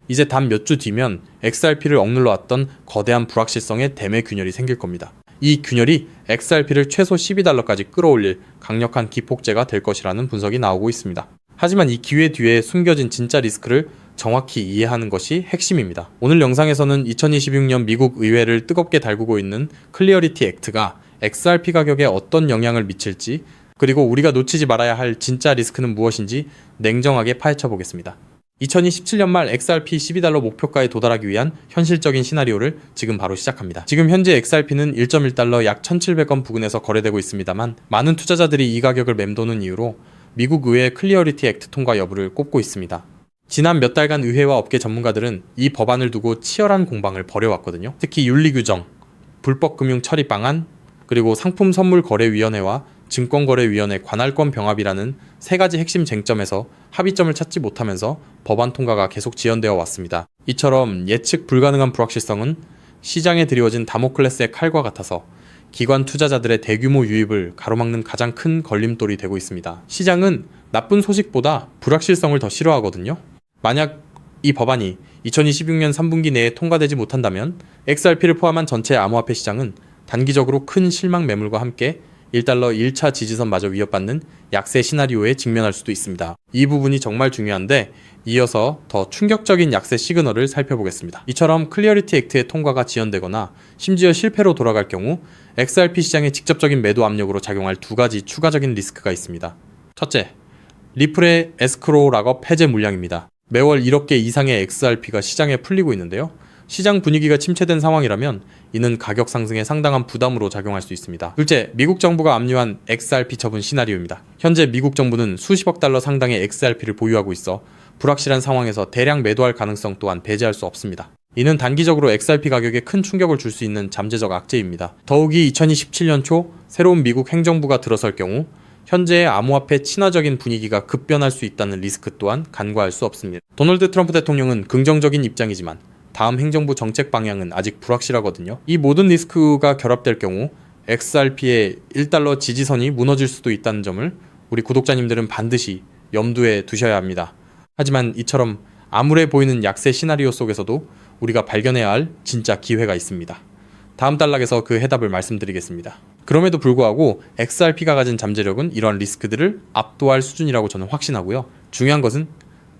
이제 단 몇 주 뒤면 XRP를 억눌러 왔던 거대한 불확실성의 대매 균열이 생길 겁니다. 이 균열이 XRP를 최소 12달러까지 끌어올릴 강력한 기폭제가 될 것이라는 분석이 나오고 있습니다. 하지만 이 기회 뒤에 숨겨진 진짜 리스크를 정확히 이해하는 것이 핵심입니다. 오늘 영상에서는 2026년 미국 의회를 뜨겁게 달구고 있는 클리어리티 액트가 XRP 가격에 어떤 영향을 미칠지, 그리고 우리가 놓치지 말아야 할 진짜 리스크는 무엇인지 냉정하게 파헤쳐 보겠습니다. 2027년 말 XRP 12달러 목표가에 도달하기 위한 현실적인 시나리오를 지금 바로 시작합니다. 지금 현재 XRP는 1.1달러 약 1,700원 부근에서 거래되고 있습니다만, 많은 투자자들이 이 가격을 맴도는 이유로 미국 의회 클리어리티 액트 통과 여부를 꼽고 있습니다. 지난 몇 달간 의회와 업계 전문가들은 이 법안을 두고 치열한 공방을 벌여왔거든요. 특히 윤리 규정, 불법 금융 처리 방안, 그리고 상품선물거래위원회와 증권거래위원회 관할권 병합이라는 세 가지 핵심 쟁점에서 합의점을 찾지 못하면서 법안 통과가 계속 지연되어 왔습니다. 이처럼 예측 불가능한 불확실성은 시장에 드리워진 다모클레스의 칼과 같아서 기관 투자자들의 대규모 유입을 가로막는 가장 큰 걸림돌이 되고 있습니다. 시장은 나쁜 소식보다 불확실성을 더 싫어하거든요. 만약 이 법안이 2026년 3분기 내에 통과되지 못한다면 XRP를 포함한 전체 암호화폐 시장은 단기적으로 큰 실망 매물과 함께 1달러 1차 지지선마저 위협받는 약세 시나리오에 직면할 수도 있습니다. 이 부분이 정말 중요한데, 이어서 더 충격적인 약세 시그널을 살펴보겠습니다. 이처럼 클리어리티 액트의 통과가 지연되거나 심지어 실패로 돌아갈 경우 XRP 시장에 직접적인 매도 압력으로 작용할 두 가지 추가적인 리스크가 있습니다. 첫째, 리플의 에스크로우 락업 해제 물량입니다. 매월 1억 개 이상의 XRP가 시장에 풀리고 있는데요. 시장 분위기가 침체된 상황이라면 이는 가격 상승에 상당한 부담으로 작용할 수 있습니다. 둘째, 미국 정부가 압류한 XRP 처분 시나리오입니다. 현재 미국 정부는 수십억 달러 상당의 XRP를 보유하고 있어 불확실한 상황에서 대량 매도할 가능성 또한 배제할 수 없습니다. 이는 단기적으로 XRP 가격에 큰 충격을 줄 수 있는 잠재적 악재입니다. 더욱이 2027년 초 새로운 미국 행정부가 들어설 경우 현재의 암호화폐 친화적인 분위기가 급변할 수 있다는 리스크 또한 간과할 수 없습니다. 도널드 트럼프 대통령은 긍정적인 입장이지만 다음 행정부 정책 방향은 아직 불확실하거든요. 이 모든 리스크가 결합될 경우 XRP의 1달러 지지선이 무너질 수도 있다는 점을 우리 구독자님들은 반드시 염두에 두셔야 합니다. 하지만 이처럼 암울해 보이는 약세 시나리오 속에서도 우리가 발견해야 할 진짜 기회가 있습니다. 다음 단락에서 그 해답을 말씀드리겠습니다. 그럼에도 불구하고 XRP가 가진 잠재력은 이러한 리스크들을 압도할 수준이라고 저는 확신하고요. 중요한 것은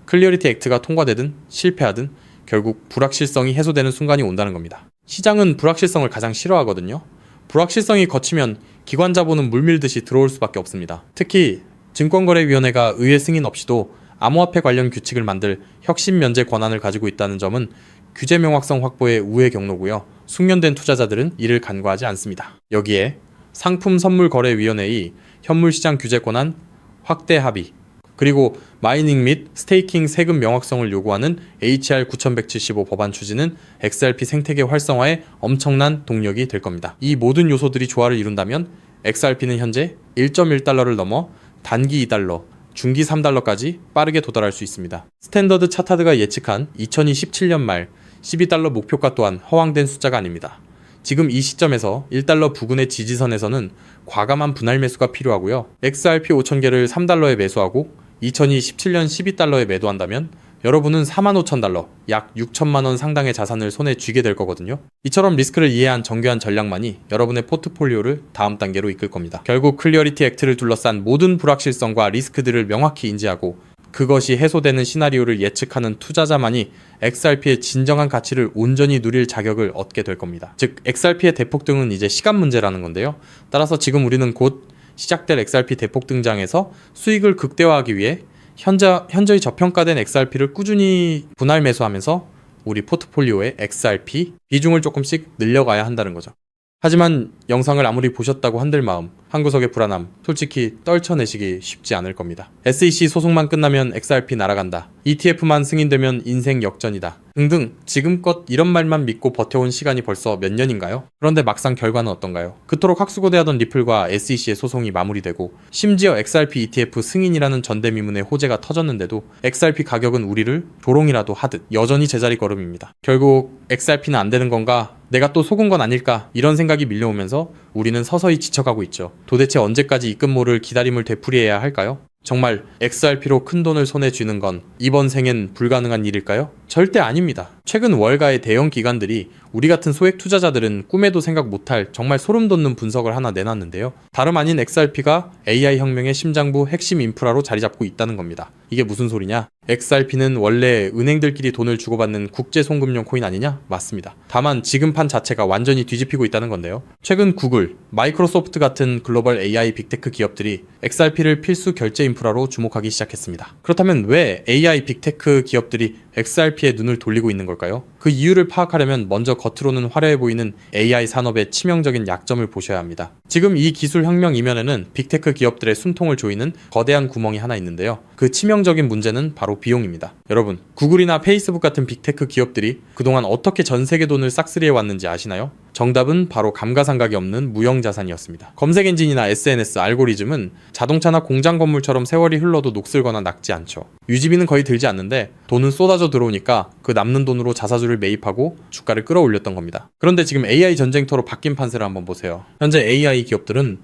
클리어리티 액트가 통과되든 실패하든 결국 불확실성이 해소되는 순간이 온다는 겁니다. 시장은 불확실성을 가장 싫어하거든요. 불확실성이 거치면 기관 자본은 물밀듯이 들어올 수밖에 없습니다. 특히 증권거래위원회가 의회 승인 없이도 암호화폐 관련 규칙을 만들 혁신 면제 권한을 가지고 있다는 점은 규제 명확성 확보의 우회 경로고요. 숙련된 투자자들은 이를 간과하지 않습니다. 여기에 상품선물거래위원회의 현물시장 규제 권한 확대 합의, 그리고 마이닝 및 스테이킹 세금 명확성을 요구하는 HR 9175 법안 추진은 XRP 생태계 활성화에 엄청난 동력이 될 겁니다. 이 모든 요소들이 조화를 이룬다면 XRP는 현재 1.1달러를 넘어 단기 2달러, 중기 3달러까지 빠르게 도달할 수 있습니다. 스탠더드 차타드가 예측한 2027년 말 12달러 목표가 또한 허황된 숫자가 아닙니다. 지금 이 시점에서 1달러 부근의 지지선에서는 과감한 분할 매수가 필요하고요. XRP 5,000개를 3달러에 매수하고 2027년 12달러에 매도한다면 여러분은 45,000달러, 약 6천만원 상당의 자산을 손에 쥐게 될 거거든요. 이처럼 리스크를 이해한 정교한 전략만이 여러분의 포트폴리오를 다음 단계로 이끌 겁니다. 결국 클리어리티 액트를 둘러싼 모든 불확실성과 리스크들을 명확히 인지하고 그것이 해소되는 시나리오를 예측하는 투자자만이 XRP의 진정한 가치를 온전히 누릴 자격을 얻게 될 겁니다. 즉, XRP의 대폭등은 이제 시간 문제라는 건데요. 따라서 지금 우리는 곧 시작될 XRP 대폭 등장에서 수익을 극대화하기 위해 현저히 저평가된 XRP를 꾸준히 분할 매수하면서 우리 포트폴리오의 XRP 비중을 조금씩 늘려가야 한다는 거죠. 하지만 영상을 아무리 보셨다고 한들 마음, 한 구석의 불안함, 솔직히 떨쳐내시기 쉽지 않을 겁니다. SEC 소송만 끝나면 XRP 날아간다, ETF만 승인되면 인생 역전이다 등등 지금껏 이런 말만 믿고 버텨온 시간이 벌써 몇 년인가요? 그런데 막상 결과는 어떤가요? 그토록 학수고대하던 리플과 SEC의 소송이 마무리되고 심지어 XRP ETF 승인이라는 전대미문의 호재가 터졌는데도 XRP 가격은 우리를 조롱이라도 하듯 여전히 제자리 걸음입니다. 결국 XRP는 안 되는 건가? 내가 또 속은 건 아닐까? 이런 생각이 밀려오면서 우리는 서서히 지쳐가고 있죠. 도대체 언제까지 입금모를 기다림을 되풀이해야 할까요? 정말 XRP로 큰 돈을 손에 쥐는 건 이번 생엔 불가능한 일일까요? 절대 아닙니다. 최근 월가의 대형 기관들이 우리 같은 소액 투자자들은 꿈에도 생각 못할 정말 소름 돋는 분석을 하나 내놨는데요. 다름 아닌 XRP가 AI 혁명의 심장부 핵심 인프라로 자리 잡고 있다는 겁니다. 이게 무슨 소리냐? XRP는 원래 은행들끼리 돈을 주고받는 국제 송금용 코인 아니냐? 맞습니다. 다만 지금 판 자체가 완전히 뒤집히고 있다는 건데요. 최근 구글, 마이크로소프트 같은 글로벌 AI 빅테크 기업들이 XRP를 필수 결제 인프라로 주목하기 시작했습니다. 그렇다면 왜 AI 빅테크 기업들이 XRP에 눈을 돌리고 있는 걸까요? 그 이유를 파악하려면 먼저 겉으로는 화려해 보이는 AI 산업의 치명적인 약점을 보셔야 합니다. 지금 이 기술 혁명 이면에는 빅테크 기업들의 숨통을 조이는 거대한 구멍이 하나 있는데요. 그 치명적인 문제는 바로 비용입니다. 여러분, 구글이나 페이스북 같은 빅테크 기업들이 그동안 어떻게 전 세계 돈을 싹쓸이해 왔는지 아시나요? 정답은 바로 감가상각이 없는 무형자산이었습니다. 검색 엔진이나 SNS, 알고리즘은 자동차나 공장 건물처럼 세월이 흘러도 녹슬거나 낡지 않죠. 유지비는 거의 들지 않는데 돈은 쏟아져 들어오니까 그 남는 돈으로 자사주를 매입하고 주가를 끌어올렸던 겁니다. 그런데 지금 AI 전쟁터로 바뀐 판세를 한번 보세요. 현재 AI 기업들은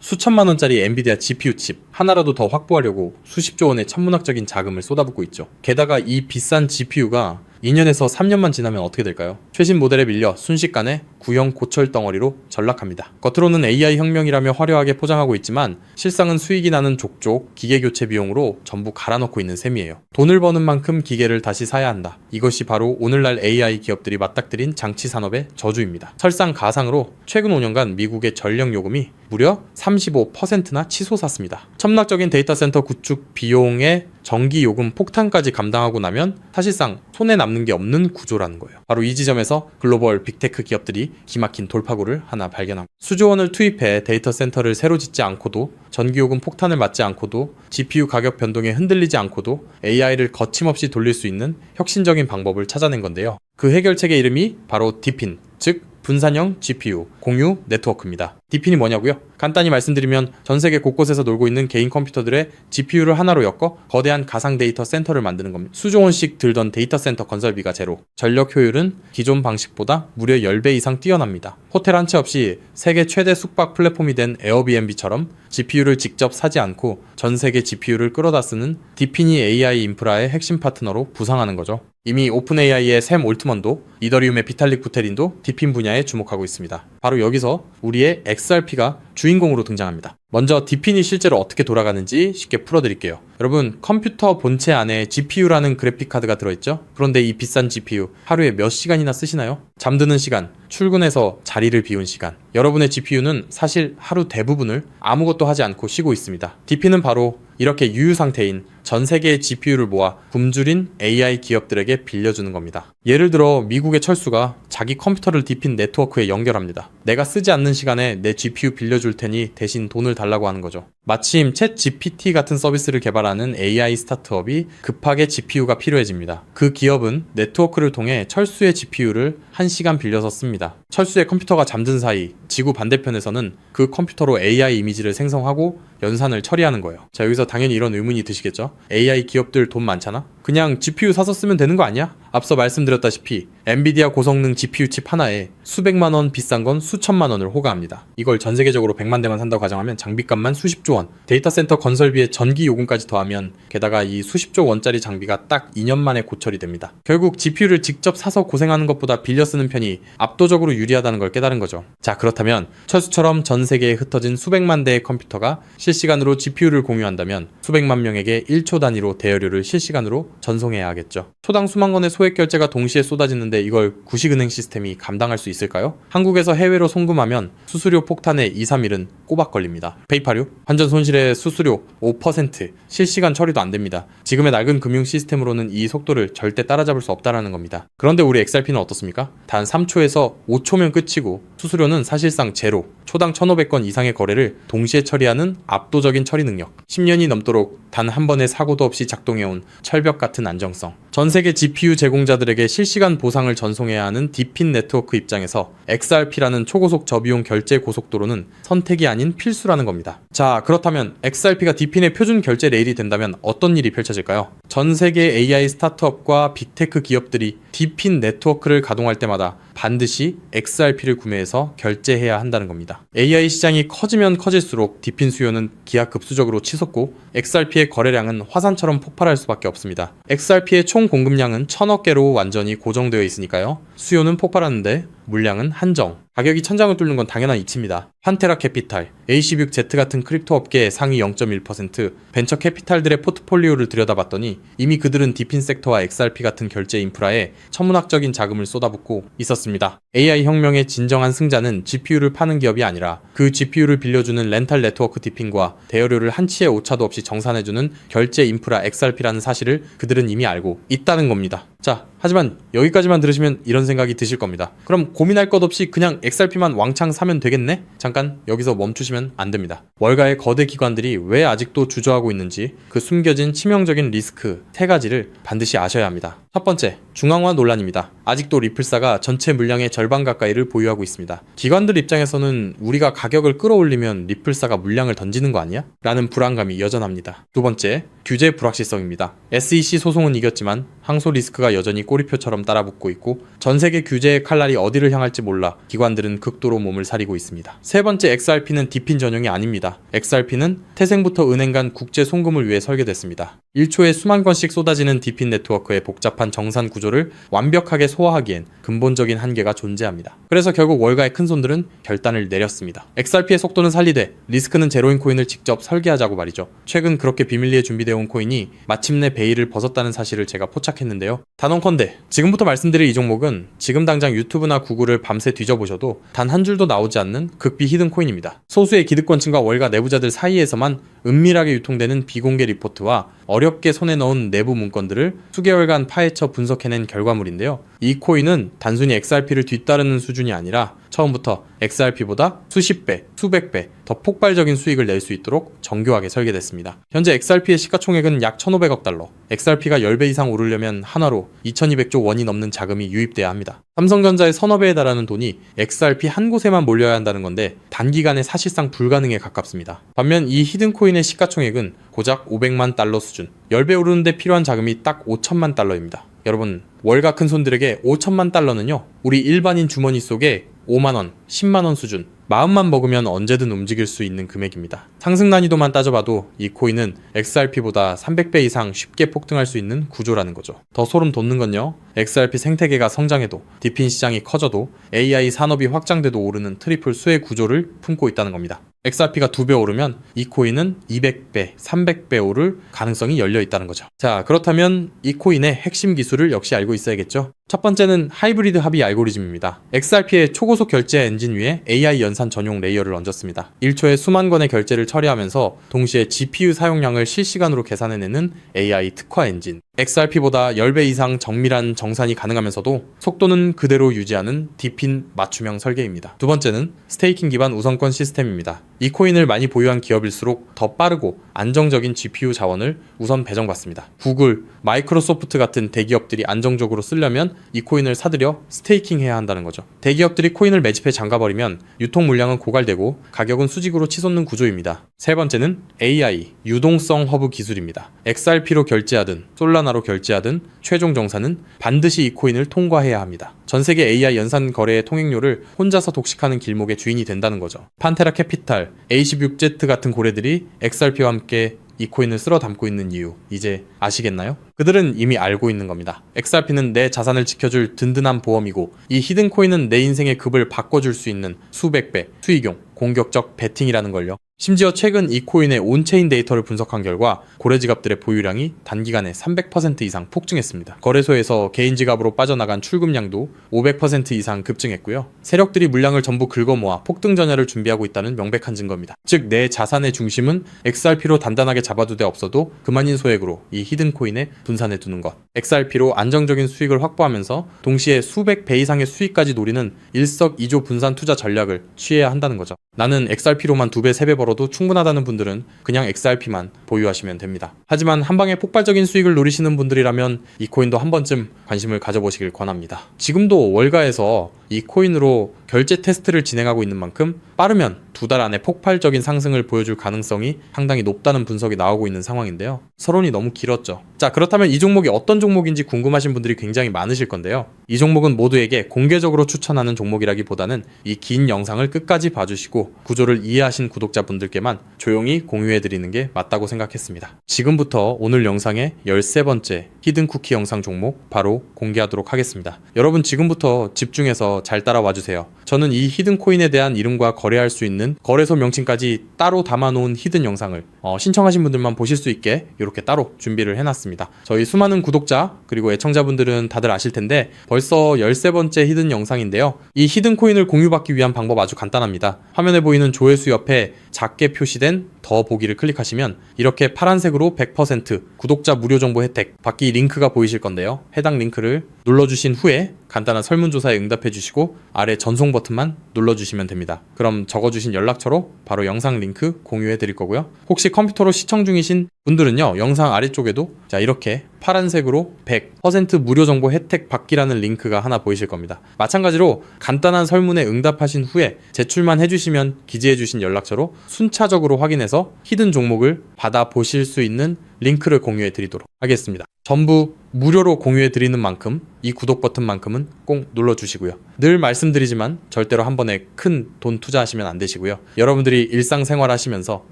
수천만 원짜리 엔비디아 GPU 칩 하나라도 더 확보하려고 수십조 원의 천문학적인 자금을 쏟아붓고 있죠. 게다가 이 비싼 GPU가 2년에서 3년만 지나면 어떻게 될까요? 최신 모델에 밀려 순식간에 구형 고철 덩어리로 전락합니다. 겉으로는 AI 혁명이라며 화려하게 포장하고 있지만 실상은 수익이 나는 족족 기계 교체 비용으로 전부 갈아넣고 있는 셈이에요. 돈을 버는 만큼 기계를 다시 사야 한다. 이것이 바로 오늘날 AI 기업들이 맞닥뜨린 장치 산업의 저주입니다. 설상가상으로 최근 5년간 미국의 전력 요금이 무려 35%나 치솟았습니다. 천문학적인 데이터 센터 구축 비용의 전기 요금 폭탄까지 감당하고 나면 사실상 손에 남는 게 없는 구조라는 거예요. 바로 이 지점에서 글로벌 빅테크 기업들이 기막힌 돌파구를 하나 발견합니다. 수조 원을 투입해 데이터 센터를 새로 짓지 않고도 전기 요금 폭탄을 맞지 않고도 GPU 가격 변동에 흔들리지 않고도 AI를 거침없이 돌릴 수 있는 혁신적인 방법을 찾아낸 건데요. 그 해결책의 이름이 바로 DePIN, 즉 분산형 GPU 공유 네트워크입니다. DePIN이 뭐냐고요? 간단히 말씀드리면 전 세계 곳곳에서 놀고 있는 개인 컴퓨터들의 GPU를 하나로 엮어 거대한 가상 데이터 센터를 만드는 겁니다. 수조 원씩 들던 데이터 센터 건설비가 제로, 전력 효율은 기존 방식보다 무려 10배 이상 뛰어납니다. 호텔 한 채 없이 세계 최대 숙박 플랫폼이 된 에어비앤비처럼 GPU를 직접 사지 않고 전 세계 GPU를 끌어다 쓰는 DePIN이 AI 인프라의 핵심 파트너로 부상하는 거죠. 이미 오픈AI의 샘 올트먼도 이더리움의 비탈릭 부테린도 DePIN 분야에 주목하고 있습니다. 바로 여기서 우리의 XRP가 주인공으로 등장합니다. 먼저 DePIN이 실제로 어떻게 돌아가는지 쉽게 풀어드릴게요. 여러분, 컴퓨터 본체 안에 GPU라는 그래픽카드가 들어있죠? 그런데 이 비싼 GPU 하루에 몇 시간이나 쓰시나요? 잠드는 시간, 출근해서 자리를 비운 시간. 여러분의 GPU는 사실 하루 대부분을 아무것도 하지 않고 쉬고 있습니다. DePIN은 바로 이렇게 유유 상태인 전 세계의 GPU를 모아 굶주린 AI 기업들에게 빌려주는 겁니다. 예를 들어 미국의 철수가 자기 컴퓨터를 DePIN 네트워크에 연결합니다. 내가 쓰지 않는 시간에 내 GPU 빌려줄 테니 대신 돈을 달라고 하는 거죠. 마침 챗GPT 같은 서비스를 개발하는 AI 스타트업이 급하게 GPU가 필요해집니다. 그 기업은 네트워크를 통해 철수의 GPU를 1시간 빌려서 씁니다. 철수의 컴퓨터가 잠든 사이 지구 반대편에서는 그 컴퓨터로 AI 이미지를 생성하고 연산을 처리하는 거예요. 자, 여기서 당연히 이런 의문이 드시겠죠? AI 기업들 돈 많잖아? 그냥 GPU 사서 쓰면 되는 거 아니야? 앞서 말씀드렸다시피 엔비디아 고성능 GPU 칩 하나에 수백만 원, 비싼 건 수천만 원을 호가합니다. 이걸 전 세계적으로 100만 대만 산다고 가정하면 장비값만 수십조 원, 데이터 센터 건설비에 전기 요금까지 더하면 게다가 이 수십조 원짜리 장비가 딱 2년 만에 고철이 됩니다. 결국 GPU를 직접 사서 고생하는 것보다 빌려 쓰는 편이 압도적으로 유리하다는 걸 깨달은 거죠. 자, 그렇다면 철수처럼 전 세계에 흩어진 수백만 대의 컴퓨터가 실시간으로 GPU를 공유한다면 수백만 명에게 1초 단위로 대여료를 실시간으로 전송해야 하겠죠. 초당 수만 건의 소액 결제가 동시에 쏟아지는데 이걸 구식은행 시스템이 감당할 수 있을까요? 한국에서 해외로 송금하면 수수료 폭탄에 2, 3일은 꼬박 걸립니다. 페이팔유? 환전 손실의 수수료 5%, 실시간 처리도 안 됩니다. 지금의 낡은 금융 시스템으로는 이 속도를 절대 따라잡을 수 없다는 겁니다. 그런데 우리 XRP는 어떻습니까? 단 3초에서 5초면 끝이고 수수료는 사실상 제로, 초당 1,500건 이상의 거래를 동시에 처리하는 압도적인 처리 능력, 10년이 넘도록 단 한 번의 사고도 없이 작동해온 철벽 같은 안정성, 전 세계 GPU 제공자들에게 실시간 보상을 전송해야 하는 DePIN 네트워크 입장에서 XRP라는 초고속 저비용 결제 고속도로는 선택이 아닌 필수라는 겁니다. 자, 그렇다면 XRP가 DePIN의 표준 결제 레일이 된다면 어떤 일이 펼쳐질까요? 전 세계 AI 스타트업과 빅테크 기업들이 DePIN 네트워크를 가동할 때마다 반드시 XRP를 구매해서 결제해야 한다는 겁니다. AI 시장이 커지면 커질수록 디핀 수요는 기하급수적으로 치솟고 XRP의 거래량은 화산처럼 폭발할 수밖에 없습니다. XRP의 총 공급량은 1000억 개로 완전히 고정되어 있으니까요. 수요는 폭발하는데 물량은 한정. 가격이 천장을 뚫는 건 당연한 이치입니다. 판테라 캐피탈, A16Z 같은 크립토 업계의 상위 0.1%, 벤처 캐피탈들의 포트폴리오를 들여다봤더니 이미 그들은 디핀 섹터와 XRP 같은 결제 인프라에 천문학적인 자금을 쏟아붓고 있었습니다. AI 혁명의 진정한 승자는 GPU를 파는 기업이 아니라 그 GPU를 빌려주는 렌탈 네트워크 디핀과 대여료를 한치의 오차도 없이 정산해주는 결제 인프라 XRP라는 사실을 그들은 이미 알고 있다는 겁니다. 자, 하지만 여기까지만 들으시면 이런 생각이 드실 겁니다. 그럼 고민할 것 없이 그냥 XRP만 왕창 사면 되겠네? 잠깐 여기서 멈추시면 안 됩니다. 월가의 거대 기관들이 왜 아직도 주저하고 있는지 그 숨겨진 치명적인 리스크 3가지를 반드시 아셔야 합니다. 첫 번째, 중앙화 논란입니다. 아직도 리플사가 전체 물량의 절반 가까이를 보유하고 있습니다. 기관들 입장에서는 우리가 가격을 끌어올리면 리플사가 물량을 던지는 거 아니야? 라는 불안감이 여전합니다. 두 번째, 규제 불확실성입니다. SEC 소송은 이겼지만 항소 리스크가 여전히 꼬리표처럼 따라붙고 있고 전 세계 규제의 칼날이 어디를 향할지 몰라 기관들은 극도로 몸을 사리고 있습니다. 세 번째, XRP는 디핀 전용이 아닙니다. XRP는 태생부터 은행 간 국제 송금을 위해 설계됐습니다. 1초에 수만 건씩 쏟아지는 디핀 네트워크의 복잡한 정산 구조를 완벽하게 소화하기엔 근본적인 한계가 존재합니다. 그래서 결국 월가의 큰손들은 결단을 내렸습니다. XRP의 속도는 살리되 리스크는 제로인 코인을 직접 설계하자고 말이죠. 최근 그렇게 비밀리에 준비되어 온 코인이 마침내 베일을 벗었다는 사실을 제가 포착했는데요. 단언컨대 지금부터 말씀드릴 이 종목은 지금 당장 유튜브나 구글을 밤새 뒤져보셔도 단 한 줄도 나오지 않는 극비 히든 코인입니다. 소수의 기득권층과 월가 내부자들 사이에서만 은밀하게 유통되는 비공개 리포트와 어렵게 손에 넣은 내부 문건들을 수개월간 파헤쳐 분석해낸 결과물인데요. 이 코인은 단순히 XRP를 뒤따르는 수준이 아니라 처음부터 XRP보다 수십 배, 수백 배 더 폭발적인 수익을 낼 수 있도록 정교하게 설계됐습니다. 현재 XRP의 시가총액은 약 1,500억 달러, XRP가 10배 이상 오르려면 한화로 2,200조 원이 넘는 자금이 유입돼야 합니다. 삼성전자의 서너 배에 달하는 돈이 XRP 한 곳에만 몰려야 한다는 건데 단기간에 사실상 불가능에 가깝습니다. 반면 이 히든코인의 시가총액은 고작 500만 달러 수준, 10배 오르는데 필요한 자금이 딱 5천만 달러입니다. 여러분, 월가 큰손들에게 5천만 달러는요, 우리 일반인 주머니 속에 5만원, 10만원 수준, 마음만 먹으면 언제든 움직일 수 있는 금액입니다. 상승 난이도만 따져봐도 이 코인은 XRP보다 300배 이상 쉽게 폭등할 수 있는 구조라는 거죠. 더 소름 돋는 건요, XRP 생태계가 성장해도 디핀 시장이 커져도 AI 산업이 확장돼도 오르는 트리플 수의 구조를 품고 있다는 겁니다. XRP가 2배 오르면 이 코인은 200배, 300배 오를 가능성이 열려 있다는 거죠. 자, 그렇다면 이 코인의 핵심 기술을 역시 알고 있어야겠죠? 첫 번째는 하이브리드 합의 알고리즘입니다. XRP의 초고속 결제 엔진 위에 AI 연산 전용 레이어를 얹었습니다. 1초에 수만 건의 결제를 처리하면서 동시에 GPU 사용량을 실시간으로 계산해내는 AI 특화 엔진. XRP보다 10배 이상 정밀한 정산이 가능하면서도 속도는 그대로 유지하는 디핀 맞춤형 설계입니다. 두 번째는 스테이킹 기반 우선권 시스템입니다. 이 코인을 많이 보유한 기업일수록 더 빠르고 안정적인 GPU 자원을 우선 배정받습니다. 구글, 마이크로소프트 같은 대기업들이 안정적으로 쓰려면 이 코인을 사들여 스테이킹해야 한다는 거죠. 대기업들이 코인을 매집해 잠가버리면 유통 물량은 고갈되고 가격은 수직으로 치솟는 구조입니다. 세 번째는 AI, 유동성 허브 기술입니다. XRP로 결제하든 솔라나로 결제하든 최종 정산은 반드시 이 코인을 통과해야 합니다. 전 세계 AI 연산 거래의 통행료를 혼자서 독식하는 길목의 주인이 된다는 거죠. 판테라 캐피탈, A16Z 같은 고래들이 XRP와 함께 이 코인을 쓸어 담고 있는 이유 이제 아시겠나요? 그들은 이미 알고 있는 겁니다. XRP는 내 자산을 지켜줄 든든한 보험이고 이 히든 코인은 내 인생의 급을 바꿔줄 수 있는 수백 배 수익용 공격적 베팅이라는 걸요. 심지어 최근 이 코인의 온체인 데이터를 분석한 결과 고래 지갑들의 보유량이 단기간에 300% 이상 폭증했습니다. 거래소에서 개인 지갑으로 빠져나간 출금량도 500% 이상 급증했고요. 세력들이 물량을 전부 긁어모아 폭등 전야를 준비하고 있다는 명백한 증거입니다. 즉, 내 자산의 중심은 XRP로 단단하게 잡아두되 없어도 그만인 소액으로 이 히든 코인에 분산해 두는 것. XRP로 안정적인 수익을 확보하면서 동시에 수백 배 이상의 수익까지 노리는 일석이조 분산 투자 전략을 취해야 한다는 거죠. 나는 XRP로만 2배, 3배 벌어도 충분하다는 분들은 그냥 XRP만 보유하시면 됩니다. 하지만 한방에 폭발적인 수익을 노리시는 분들이라면 이 코인도 한 번쯤 관심을 가져보시길 권합니다. 지금도 월가에서 이 코인으로 결제 테스트를 진행하고 있는 만큼 빠르면 2달 안에 폭발적인 상승을 보여줄 가능성이 상당히 높다는 분석이 나오고 있는 상황인데요. 서론이 너무 길었죠. 자, 그렇다면 이 종목이 어떤 종목인지 궁금하신 분들이 굉장히 많으실 건데요. 이 종목은 모두에게 공개적으로 추천하는 종목이라기보다는 이 긴 영상을 끝까지 봐주시고 구조를 이해하신 구독자분들께만 조용히 공유해드리는 게 맞다고 생각했습니다. 지금부터 오늘 영상의 13번째 히든쿠키 영상 종목 바로 공개하도록 하겠습니다. 여러분 지금부터 집중해서 잘 따라와 주세요. 저는 이 히든코인에 대한 이름과 거래할 수 있는 거래소 명칭까지 따로 담아놓은 히든 영상을 신청하신 분들만 보실 수 있게 이렇게 따로 준비를 해놨습니다. 저희 수많은 구독자 그리고 애청자분들은 다들 아실 텐데 벌써 13번째 히든 영상인데요. 이 히든코인을 공유받기 위한 방법 아주 간단합니다. 화면에 보이는 조회수 옆에 작게 표시된 더 보기를 클릭하시면 이렇게 파란색으로 100% 구독자 무료 정보 혜택 받기 링크가 보이실 건데요. 해당 링크를 눌러주신 후에 간단한 설문조사에 응답해 주시고 아래 전송 버튼만 눌러주시면 됩니다. 그럼 적어주신 연락처로 바로 영상 링크 공유해 드릴 거고요. 혹시 컴퓨터로 시청 중이신 분들은요, 영상 아래쪽에도 자 이렇게 파란색으로 100% 무료 정보 혜택 받기라는 링크가 하나 보이실 겁니다. 마찬가지로 간단한 설문에 응답하신 후에 제출만 해주시면 기재해 주신 연락처로 순차적으로 확인해서 히든 종목을 받아보실 수 있는 링크를 공유해 드리도록 하겠습니다. 전부 무료로 공유해 드리는 만큼 이 구독 버튼만큼은 꼭 눌러주시고요. 늘 말씀드리지만 절대로 한 번에 큰 돈 투자하시면 안 되시고요. 여러분들이 일상생활 하시면서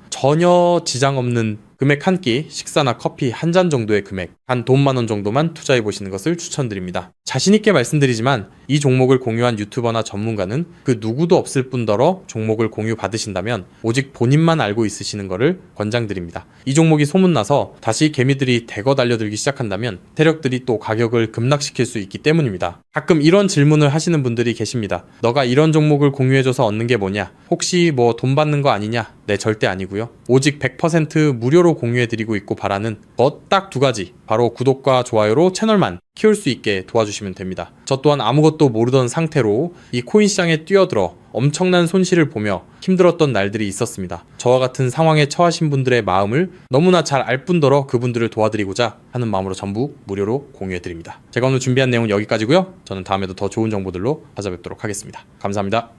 전혀 지장 없는 금액 한 끼, 식사나 커피 한 잔 정도의 금액, 한 돈 10,000원 정도만 투자해 보시는 것을 추천드립니다. 자신있게 말씀드리지만 이 종목을 공유한 유튜버나 전문가는 그 누구도 없을 뿐더러 종목을 공유 받으신다면 오직 본인만 알고 있으시는 것을 권장드립니다. 이 종목이 소문나서 다시 개미들이 대거 달려들기 시작한다면 세력들이 또 가격을 급락시킬 수 있기 때문입니다. 가끔 이런 질문을 하시는 분들이 계십니다. 너가 이런 종목을 공유해줘서 얻는 게 뭐냐? 혹시 뭐 돈 받는 거 아니냐? 네, 절대 아니고요. 오직 100% 무료로 공유해드리고 있고 바라는 것 딱 2가지. 바로 구독과 좋아요로 채널만 키울 수 있게 도와주시면 됩니다. 저 또한 아무것도 모르던 상태로 이 코인 시장에 뛰어들어 엄청난 손실을 보며 힘들었던 날들이 있었습니다. 저와 같은 상황에 처하신 분들의 마음을 너무나 잘 알 뿐더러 그분들을 도와드리고자 하는 마음으로 전부 무료로 공유해드립니다. 제가 오늘 준비한 내용은 여기까지고요. 저는 다음에도 더 좋은 정보들로 찾아뵙도록 하겠습니다. 감사합니다.